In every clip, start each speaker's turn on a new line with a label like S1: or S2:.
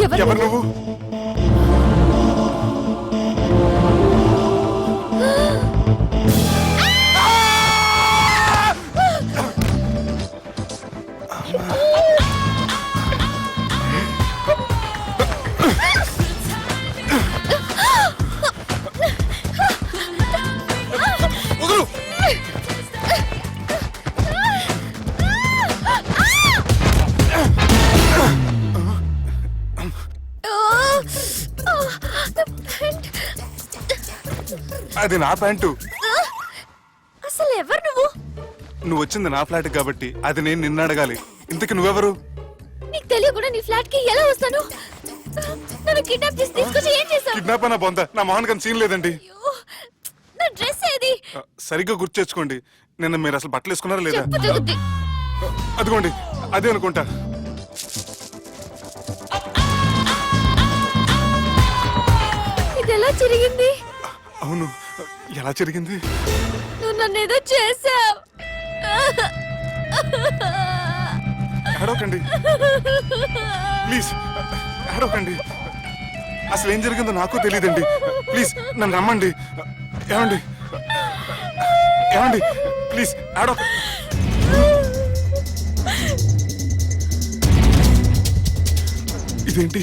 S1: ఎవరు నువ్వు? అది నా ప్యాంటు.
S2: అసలు ఎవరు నువ్వు?
S1: నువ్వు వచ్చింది నా ఫ్లాట్ కాబట్టి అది నేను నిన్ను అడగాలి. ఇంతకి నువ్వెవరు?
S2: నీకు తెలియకుండా నీ ఫ్లాట్ కి ఎలా వస్తాను? నన్ను కిడ్నాప్ చేసి తీసుకొచ్చి ఏం చేసావు?
S1: కిడ్నాప్ అన్న బొంద, నా మోహన్ కన్ సీన్ లేదండి.
S2: నా డ్రెస్ ఏది?
S1: సరిగ్గా గుర్తు తెచ్చుకోండి. నిన్న మీరు అసలు బట్టలు వేసుకున్నారా లేదా?
S2: చెప్పు తెగుద్ది.
S1: అదిగోండి అదే అనుకుంటా.
S2: ఇది ఎలా జరిగింది?
S1: అవును, ఎలా జరిగింది?
S2: నువ్వు నన్ను ఏదో చేసావు.
S1: ఏడవకండి ప్లీజ్, ఏడవకండి. అసలు ఏం జరిగిందో నాకు తెలియదండి. ప్లీజ్ నన్ను రమ్మండి. ఏమండి ఏమండి ప్లీజ్ ఏడవక. ఇదేంటి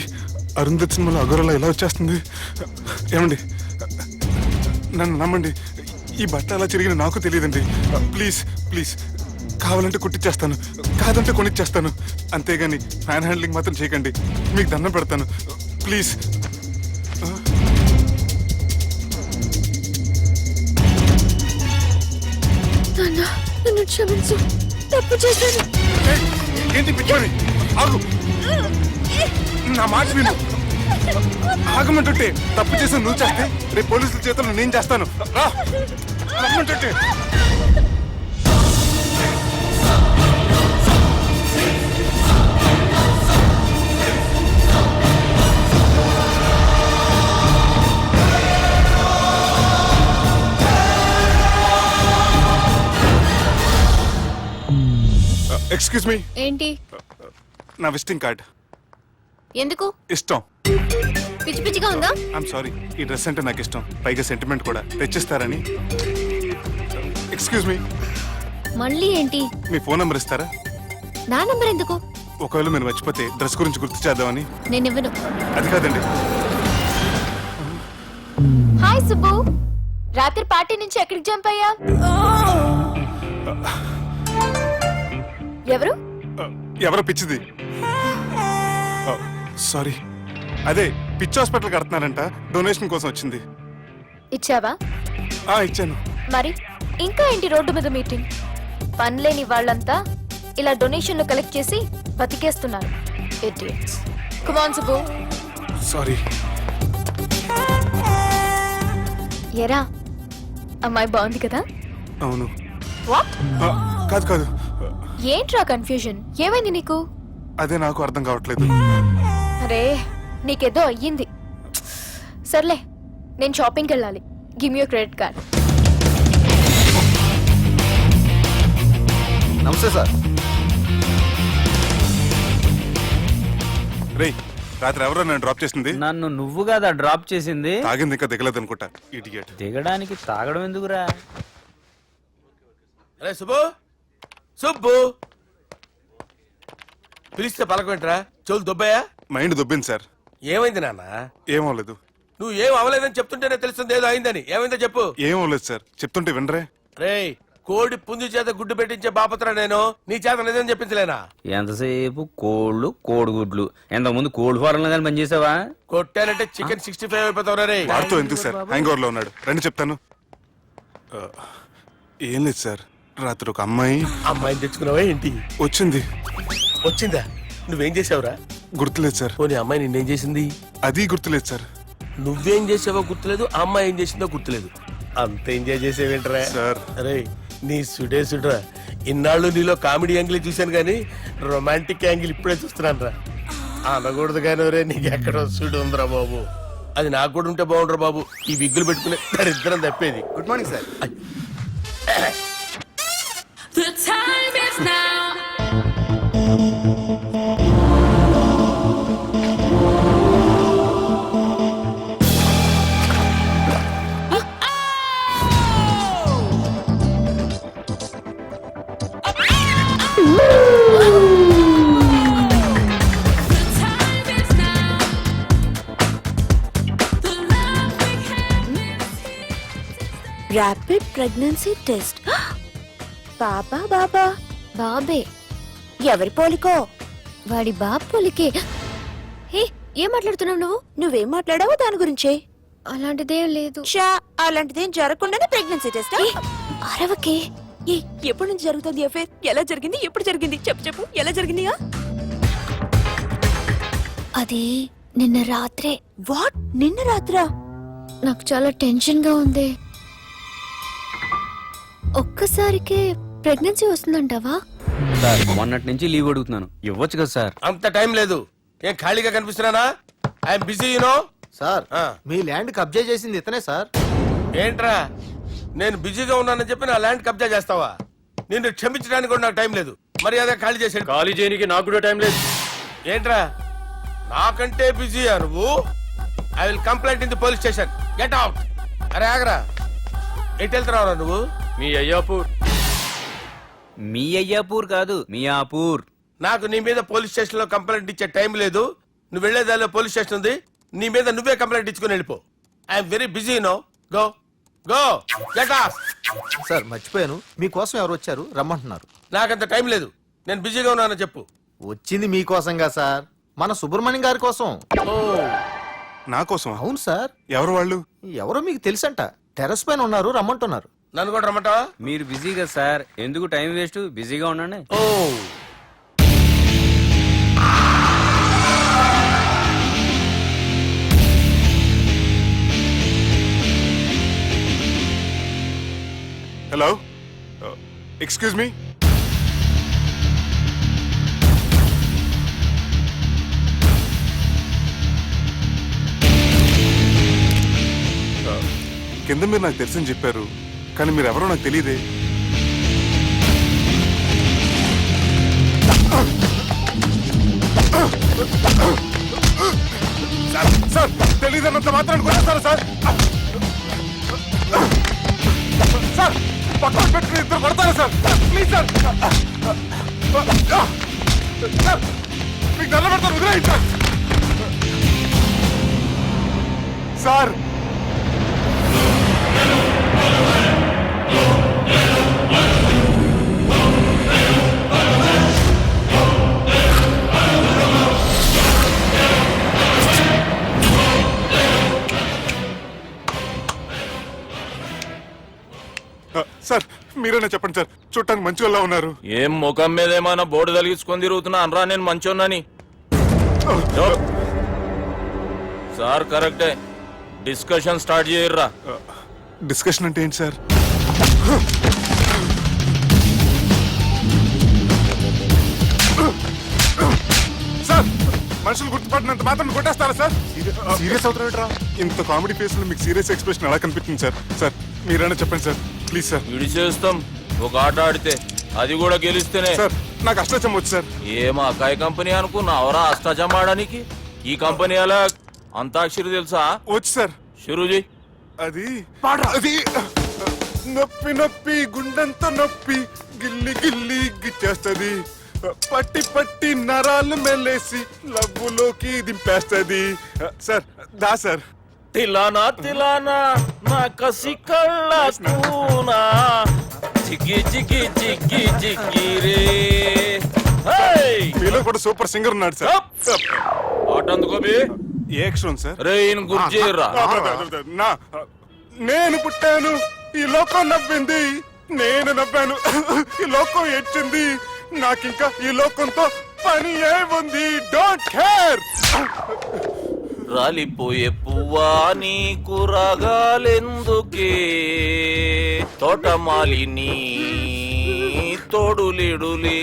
S1: అరుంధతి సినిమాలో అగోరలా ఎలా వచ్చేస్తుంది? ఏమండి నన్ను నమ్మండి. ఈ బట్ట అలా చిరిగిన నాకు తెలియదండి. ప్లీజ్ ప్లీజ్, కావాలంటే కుట్టిచ్చేస్తాను, కాదంటే కొనిచ్చేస్తాను. అంతేగాని ఫ్యాన్ హ్యాండ్లింగ్ మాత్రం చేయకండి. మీకు దండం పెడతాను ప్లీజ్.
S2: నన్ను క్షమించు, తప్పు చేశాను.
S1: ఏంటి పిచ్చోని? ఆగు, నా మాట విను. ఆగమంటుంటే తప్పు చేసి నువ్వు చేస్తే రేపు పోలీసుల చేతుల్లో నేను చేస్తాను. రా రమ్మంటుంటే. Excuse me.
S2: ఏంటి?
S1: నా విజిటింగ్ కార్డ్.
S2: ఎందుకు?
S1: ఇష్టం.
S2: పిచ్చి పిచ్చిగా ఉందా?
S1: ఐఎమ్ సారీ, ఈ డ్రెస్ అంటే నాకు ఇష్టం, పైగా సెంటిమెంట్ కూడా. తెచ్చిస్తారని. Excuse me.
S2: మళ్ళీ ఏంటి?
S1: మీ ఫోన్ నెంబర్ ఇస్తారా?
S2: నా నంబర్ ఎందుకు?
S1: ఒకవేళ మీరు మర్చిపోతే డ్రెస్ గురించి గుర్తు చేద్దామని.
S2: నేను ఇవ్వను.
S1: అది కాదండి.
S2: హాయ్ సుబ్బు, రాత్రి పార్టీ నుంచి ఎక్కడికి జంప్ అయ్యా? ఎవరు?
S1: ఎవరో పిచ్చిది. సారీ, అదే పిచ్చి హాస్పిటల్ కడుతున్నారంట, డొనేషన్ కోసం వచ్చింది.
S2: ఇచ్చావా?
S1: ఇచ్చాను.
S2: మరి ఇంకా ఏంటి రోడ్డు మీద మీటింగ్? పనిలేని వాళ్ళంతా ఇలా డొనేషన్లు కలెక్ట్ చేసి బతికేస్తున్నారు. Idiots. Come on, Subbu.
S1: Sorry.
S2: ఎరా, అమ్మాయి బాగుంది కదా?
S1: అవును.
S2: వాట్?
S1: కాదు కాదు.
S2: ఏంట్రా కన్ఫ్యూజన్? ఏమైంది నీకు?
S1: అదే నాకు అర్థం కావట్లేదు.
S2: అరే, నీకేదో అయ్యింది. సర్లే, నేను షాపింగ్కి వెళ్ళాలి. Give me your credit card.
S3: నమస్తే సార్.
S1: రే, రాత్రి ఎవరో నన్ను డ్రాప్ చేసింది?
S4: నన్ను నువ్వు కదా డ్రాప్ చేసింది.
S1: తాగింది ఇంకా దిగలేదు అనుకుంటా. ఇడియట్.
S4: దిగడానికి తాగడం ఎందుకురా?
S3: అరే సుబ్బు, సుబ్బు పిలిస్తే పలకమంటరా? చెవులు దొబ్బాయా?
S1: Mind దొబ్బింది sir.
S3: ఏమైంది నాన్న?
S1: ఏమవలేదు.
S3: నువ్వు ఏం అవలేదని చెప్తుంటేనే తెలుస్తుంది ఏదో అయిందని. ఏమైందో చెప్పు.
S1: ఏమవలేదు సార్, చెప్తుంటే వినరే.
S3: రేయ్, కోడి పుంజు చేత గుడ్డు పెట్టించే బాపత్ర నేను. నీ చేత నిజం చెప్పించలేనా?
S4: ఎంతసేపు కోళ్ళు కోడిగుడ్లు. ఎంతకుముందు కోడి ఫారంలో కానీ పనిచేసావా?
S3: కొట్టానంటే చికెన్ 65 అయిపోతావు రే.
S1: వాడుతూ ఎందుకు సార్, హ్యాంగ్ ఓవర్ లో ఉన్నాడు. రండి చెప్తాను. ఏం లేదు సార్, రాత్రి ఒక
S3: అమ్మాయిని తెచ్చుకున్నావా ఏంటి?
S1: వచ్చింది.
S3: వచ్చిందా? నువ్వేం చేసావురా?
S1: గుర్తులేదు సార్.
S3: పోనీ అమ్మాయి నిన్నేం చేసింది?
S1: అది గుర్తులేదు సార్.
S3: నువ్వేం చేసావో గుర్తులేదు, ఆ అమ్మాయి ఏం చేసిందో గుర్తులేదు. అంత ఎంజాయ్ చేసేవేంట్రా
S1: సార్?
S3: అరే నీ సుడే సుడ్రా. ఇన్నాళ్ళు నీలో కామెడీ యాంగిల్ చూశాను కానీ రొమాంటిక్ యాంగిల్ ఇప్పుడే చూస్తున్నాను రా. అనకూడదు కానీ రే, నీకు ఎక్కడో సుడు ఉందిరా బాబు. అది నాకు కూడా ఉంటే బాగుండ్రా బాబు. ఈ విగ్గులు పెట్టుకునే దరిద్రం తప్పేది.
S5: Good morning sir.
S6: The time is now.
S5: Rapid pregnancy test. బాబా బాబా
S2: బాబే
S5: ఎవరి పోలికో?
S2: వాడి బాపులికే. హే, ఏం మాట్లాడుతున్నావు నువ్వు?
S5: నువ్వేం మాట్లాడావో దాని గురించే.
S2: అలాంటిదేం లేదు.
S5: షా, అలాంటిదేం జరగకుండానే ప్రెగ్నెన్సీ టెస్ట్.
S2: అరవకే.
S5: ఎప్పటి నుంచి జరుగుతుంది అఫేర్? ఎలా జరిగింది? ఎప్పుడు జరిగింది? చెప్పు చెప్పు, ఎలా జరిగింది?
S2: అది నిన్న రాత్రే.
S5: వాట్? నిన్న రాత్రా?
S2: నాకు చాలా టెన్షన్ గా ఉంది. ఒక్కసారికే ప్రెగ్నెన్సీ వస్తుందంటావా?
S4: సార్ మొన్నటి నుంచి లీవ్ అడుగుతున్నాను, ఇవ్వచ్చు కదా సార్?
S3: అంత టైం లేదు. ఏం ఖాళీగా కనిపిస్తున్నానా? I'm busy you know.
S7: సార్
S3: ఆ.
S7: మీ ల్యాండ్ కబ్జా చేసింది ఇతనే సార్.
S3: ఏంట్రా, నేను బిజీగా ఉన్నానని చెప్పి నా ల్యాండ్ కబ్జా చేస్తావా? నిన్ను క్షమించడానికి కూడా నాకు టైం లేదు. మర్యాద ఖాళీ చేసాడు.
S8: ఖాళీ చేయడానికి నాకు కూడా టైం లేదు.
S3: ఏంట్రా, నాకంటే బిజీయా నువ్వు? I will complaint in the police station. Get out. అరే ఆగరా, ఎటు వెళ్తున్నావురా నువ్వు?
S8: మీ అయ్యాపూర్.
S4: మీ అయ్యాపూర్ కాదు, మియాపూర్.
S3: నాకు నీ మీద పోలీస్ స్టేషన్ లో కంప్లైంట్ ఇచ్చే టైం లేదు. నువ్వు వెళ్లేదాలో పోలీస్ స్టేషన్ ఉంది. నీ మీద నువ్వే కంప్లైంట్ ఇచ్చుకుని వెళ్ళిపో. I'm very busy no. Go go get off.
S7: Sir మర్చిపోయాను, మీకోసం ఎవరు వచ్చారు రమ్మంటున్నారు.
S3: నాకంత టైం లేదు, నేను బిజీగా ఉన్నానని చెప్పు.
S7: వచ్చింది మీకోసంగా సార్, మన సుబ్రహ్మణ్యం గారి కోసం.
S3: ఓ,
S1: నా కోసం?
S7: అవును సార్.
S1: ఎవరు వాళ్ళు?
S7: ఎవరో మీకు తెలుసంట, టెర్రస్ పైన ఉన్నారు, రమ్మంటున్నారు.
S3: నన్ను కూడా రమ్మంటావా?
S4: మీరు బిజీ కదా సార్, ఎందుకు టైం వేస్ట్, బిజీగా ఉండండి.
S3: ఓ,
S1: హలో, ఎక్స్క్యూజ్ మీ. కింద మీరు నాకు తెలుసని చెప్పారు, కానీ మీరు ఎవరో నాకు తెలియదే. సార్ తెలియదన్నంత మాత్రం కొట్టేస్తారా సార్? సార్ పక్కన పెట్టుకుని ఇద్దరు కొడతారా సార్? ప్లీజ్ సార్, సార్ మీకు దండం పెడతాను, వదిలేయండి సార్. సార్ సార్ మీరేనా చెప్పండి సార్, చూడటానికి మంచి వాళ్ళ ఉన్నారు.
S8: ఏం ముఖం మీద ఏమైనా బోర్డు తలిగించుకొని తిరుగుతున్నా అనరా నేను మంచోన్నాని? సార్ కరెక్టే, డిస్కషన్ స్టార్ట్ చేయర్రా.
S1: డిస్కషన్ అంటే ఏంటి సార్? సార్ మనుషులు గుర్తుపట్టినంత మాత్రం కొట్టేస్తారా సార్? సీరియస్ అవుతున్నా? ఇంత కామెడీ ఫేస్ లో మీకు సీరియస్ ఎక్స్ప్రెషన్ ఎలా కనిపిస్తుంది సార్? సార్ మీరైనా చెప్పండి సార్, ప్లీజ్ సార్.
S8: విడిచేస్తాం ఒక ఆట ఆడితే, అది కూడా గెలిస్తేనే.
S1: సార్ నాకు అష్టచం వచ్చు సార్.
S8: ఏం అకాయ కంపెనీ అనుకున్నావరా అష్టాచం ఆడడానికి? ఈ కంపెనీ అలా అంతాక్షరి తెలుసా?
S1: వచ్చు సార్.
S8: షురూజీ.
S1: అది అది నొప్పి నొప్పి గుండెంతో నొప్పి గిల్లి గిల్లి గిచ్చేస్తది, పట్టి పట్టి నరాలు మెల్లేసి లవ్వులోకి దింపేస్తది. సార్ దా సార్.
S8: తిలానా తిలానా నా కసి కళ్ళకునా జిగి జిగి జిగి జిగి రే.
S1: మీలో కూడా సూపర్ సింగర్ ఉన్నాడు సార్.
S8: ఆట అందుకోబి
S1: ఏ అక్షరం సార్?
S8: రే ఈయన గుర్తు చేయర్రా.
S1: నా నేను పుట్టాను, ఈ లోకం నవ్వింది, నేను నవ్వాను, ఈ లోకం ఏడ్చింది, నాకింకా ఈ లోకంతో పని ఏముంది? Don't care.
S8: రాలిపోయే పువ్వా నీకు రాగాలెందుకే, తోటమాలిని తోడులిడులే,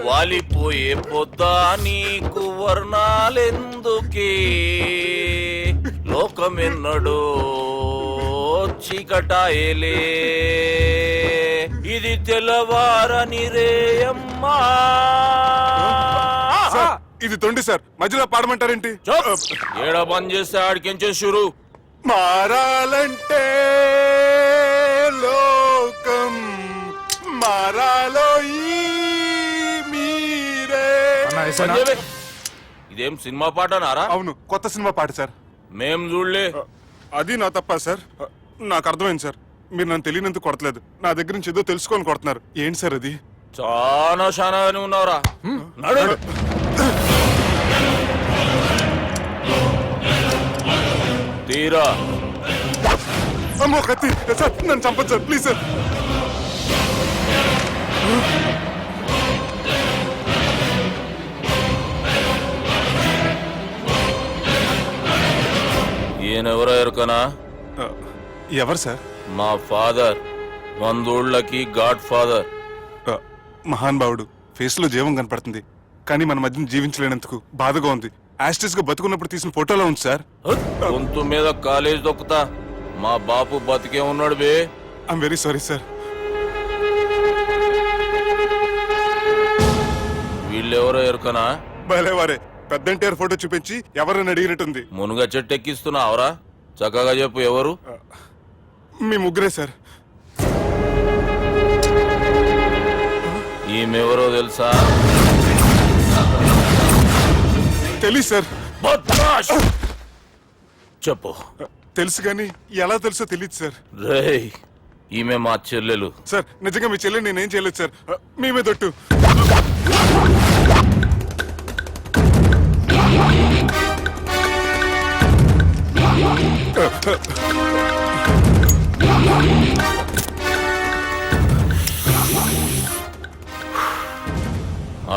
S8: వాలిపోయే పొద్దా నీకు వర్ణాలెందుకే, లోకమెన్నడో చీకటాయలే, ఇది తెల్లవారని రేయమ్మా.
S1: సార్ ఇది తొండి సార్, మధ్యలో పాడమంటారేంటి?
S8: ఏడ బంద్ చేస్తే ఆడికించే షురు.
S1: మారాలంటే లోకం మారాలో ఈ మీరే.
S8: ఇదేం సినిమా పాట నారా?
S1: అవును, కొత్త సినిమా పాట సార్.
S8: మేం చూడలే.
S1: అది నా తప్ప సార్. నాకు అర్థమైంది సార్. మీరు నన్ను తెలియనందుకు కొడతలేదు, నా దగ్గర నుంచి ఏదో తెలుసుకొని కొడుతున్నారు. ఏంటి సార్ అది?
S8: చాలా శానాగానే ఉన్నావురా. నడు. తీరా
S1: అమ్మో కత్తి సార్, నన్ను చంపదు సార్, ప్లీజ్ సార్.
S8: ఈయనెవరో ఎరుకనా?
S1: ఎవరు సార్?
S8: మా ఫాదర్, 100 ఊళ్ళకి గాడ్ ఫాదర్.
S1: మహాన్ భావుడు. ఫేస్ లో జీవం కనపడుతుంది, కానీ మన మధ్యన జీవించలేనందుకు బాధగా ఉంది. యాస్టిస్ గా బతుకున్నప్పుడు తీసిన ఫోటోలో ఉంది సార్.
S8: గొంతు మీద కాలేజ్ దొక్కుతా. మా బాపు బతికే ఉన్నాడు బే.
S1: I'm very sorry sir.
S8: వీళ్ళెవరో ఎరుకనా?
S1: భలేవారే, పెద్ద ఎన్టీఆర్ ఫోటో చూపించి ఎవరైనా అడిగినట్టుంది.
S8: మునుగ చెట్టు ఎక్కిస్తున్నావురా? చక్కగా చెప్పు ఎవరు?
S1: మీ ముగ్గురే సార్.
S8: ఈమెవరో తెలుసా?
S1: తెలీదు సార్.
S8: బద్మాష్! చెప్పు.
S1: తెలుసు కానీ ఎలా తెలుసో తెలియదు సార్.
S8: రేయ్, ఈమె మా చెల్లెలు.
S1: సార్ నిజంగా మీ చెల్లెని నేనేం చేయలేదు సార్. మీ మీద ఒట్టు.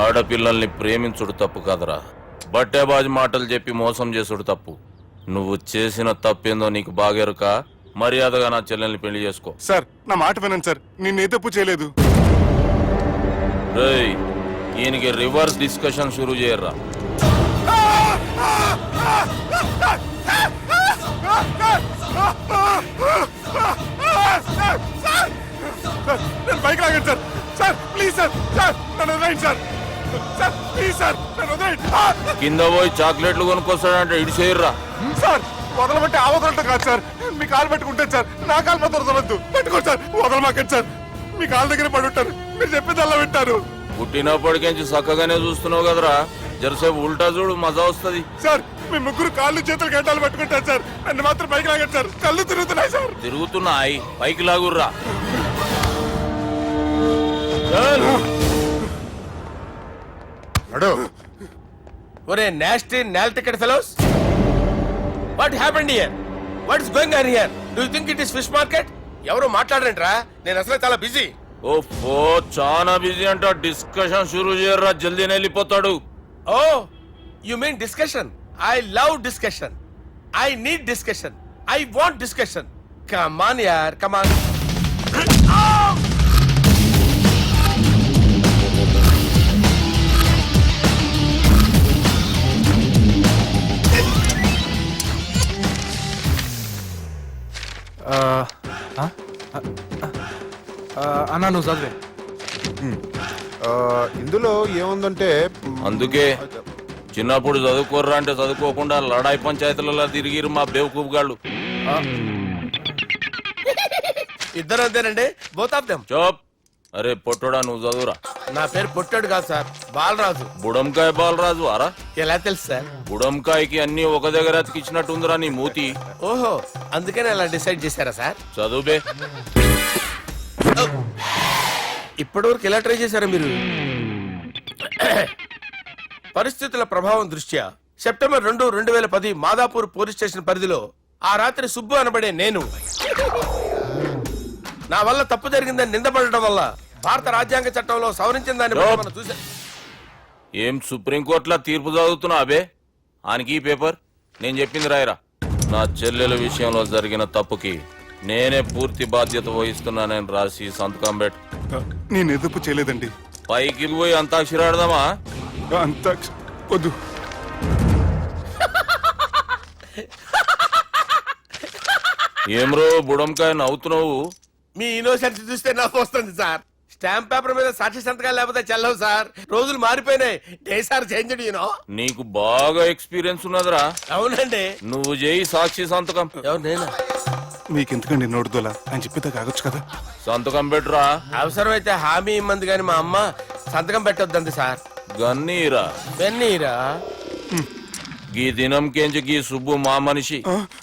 S8: ఆడపిల్లల్ని ప్రేమించుడు తప్పు కాదురా, బట్టేబాజు మాటలు చెప్పి మోసం చేసుడు తప్పు. నువ్వు చేసిన తప్పేందో నీకు బాగెరుక. మర్యాదగా నా చెల్లెల్ని పెళ్లి చేసుకో.
S1: సార్ నా మాట వినండి సార్, నేనే తప్పు చేయలేదు.
S8: రేయ్, ఈయనకి రివర్స్ డిస్కషన్ షురూ చేయర్రా.
S1: నేను బైక్ లాగండి sir. Sir please sir, sir నన్ను వదిలేయండి సార్. సార్ ప్లీజ్ సార్ నన్ను వదిలేయండి.
S8: కింద పోయి చాక్లెట్లు కొనుక్కొస్తాడంటే ఇటు చేయర్రా.
S1: సార్ వదలబట్టి ఆ వదలటం కాదు సార్, మీ కాలు పెట్టుకుంటాను సార్. నా కాలు మాత్రం వదలవద్దు. పెట్టుకోండి సార్, వదలమాకండి సార్. మీ కాలు దగ్గర పడి ఉంటారు, మీరు చెప్పేది అలా వింటారు.
S8: పుట్టినప్పటికేంచి చక్కగానే చూస్తున్నావు కదరా, జరసేపు ఉల్టా చూడు, మజా వస్తుంది.
S1: సార్ మీ ముగ్గురు కాళ్ళు చేతులు గంటలు పట్టుకుంటారు సార్, నన్ను మాత్రం బైక్ లాగండి సార్. కళ్ళు తిరుగుతున్నాయి సార్.
S8: తిరుగుతున్నాయి, పైకి లాగుర్రా.
S3: ఒరే నాస్టీ నాల్ ticket fellows, what happened here? What is going on here? Do you think it is fish market? ఎవరు మాట్లాడరంట్రా, నేను అసలే చాలా బిజీ.
S8: ఓ చాలా బిజీ అంట. డిస్కషన్ షురూ చేయర్రా, జల్దీ వెళ్ళిపోతాడు.
S3: Oh you mean discussion? I love discussion. I need discussion. I want discussion. Come on యార్, కమ్ ఆన్.
S9: అన్నా నువ్వు చదివే.
S7: ఇందులో ఏముందంటే
S8: అందుకే చిన్నప్పుడు చదువుకోర్రా అంటే చదువుకోకుండా లడాయి పంచాయతీలలో తిరిగిరు మా బేవకూపు గాళ్ళు.
S3: ఇద్దరు అంతేనండి, బోత్ ఆఫ్ దెమ్.
S8: చోప్. అరే పొట్టోడా, నువ్వు చదువురా.
S3: నా పేరు పొట్టాడు కాదు సార్, బాలరాజు.
S8: బుడంకాయ బాలరాజు అరా?
S3: ఎలా తెలుసు సార్?
S8: బుడంకాయకి అన్ని ఒక దగ్గర అతికిచ్చినట్టుందిరా నీ మూతి.
S3: ఓహో, అందుకని అలా డిసైడ్ చేశారా సార్?
S8: చదువుబే.
S3: ఇప్పటి వరకు ఎలా ట్రై చేశారా మీరు? పరిస్థితుల ప్రభావం దృష్ట్యా సెప్టెంబర్ 2, 2010 మాదాపూర్ పోలీస్ స్టేషన్ పరిధిలో ఆ రాత్రి సుబ్బు అనబడే నేను నా వల్ల తప్పు జరిగిందని నిందపడటం వల్ల భారత రాజ్యాంగ చట్టంలో సవరించిన దాన్ని బట్టి మనం చూసా.
S8: ఏం సుప్రీంకోర్టులో తీర్పు చదువుతున్నా అబే? ఆనికి ఈ పేపర్ నేను చెప్పింది రాయరా. నా చెల్లెల విషయంలో జరిగిన తప్పుకి నేనే పూర్తి బాధ్యత వహిస్తున్నానని రాసి సంతకం పెట్టు.
S1: నేను ఎదుపు చేయలేదండి.
S8: పైకి పోయి అంతాక్షరి ఆడదామా?
S1: అంత వద్దు.
S8: ఏమ్రో బుడంకాయ నవ్వుతున్నావు?
S3: మీ ఇన్నోసెన్స్ చూస్తే నాకు వస్తుంది సార్. స్టాంప్ పేపర్ మీద సాక్షి సంతకాలు లేకపోతే చెల్లవు సార్. రోజులు మారిపోయినాయి. Day sir change you know.
S8: నీకు బాగా ఎక్స్పీరియన్స్ ఉన్నదిరా.
S3: అవునండి.
S8: నువ్వు చేయి సాక్షి సంతకం.
S3: ఎవరు నేనా?
S1: మీకెందుకండి నోడుదోలా అని చెప్పేదా కాగొచ్చు కదా.
S8: సంతకం పెట్టురా.
S3: అవసరమైతే హామీ ఇమ్మంది కానీ మా అమ్మ సంతకం పెట్టొద్దండి సార్.
S8: గన్నీరా.
S3: వెన్నీరా.
S8: గీ దినం కేంచి గీ సుబ్బు మా మనిషి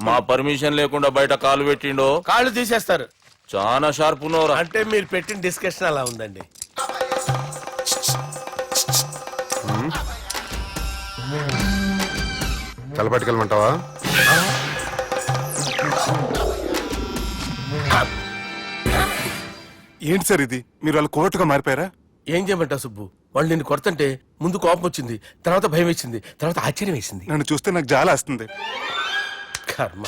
S8: మా పర్మిషన్ లేకుండా బయట కాలు పెట్టిండో
S3: కాళ్ళు తీసేస్తారు.
S8: చాలా షార్ప్ ఉన్నవరా.
S3: అంటే మీరు పెట్టిన డిస్కషన్ అలా ఉందండి.
S1: తలపట్టుకెళ్ళమంటావా? ఏంటి సార్ ఇది, మీరు వాళ్ళు కోర్టుగా మారిపోయారా?
S3: ఏం చేయమంటావు సుబ్బు, వాళ్ళు నిన్ను కొడుతుంటే ముందు కోపం వచ్చింది, తర్వాత భయం వేసింది, తర్వాత ఆశ్చర్యం వేసింది.
S1: నన్ను చూస్తే నాకు జాలా వస్తుంది.
S3: కర్మ.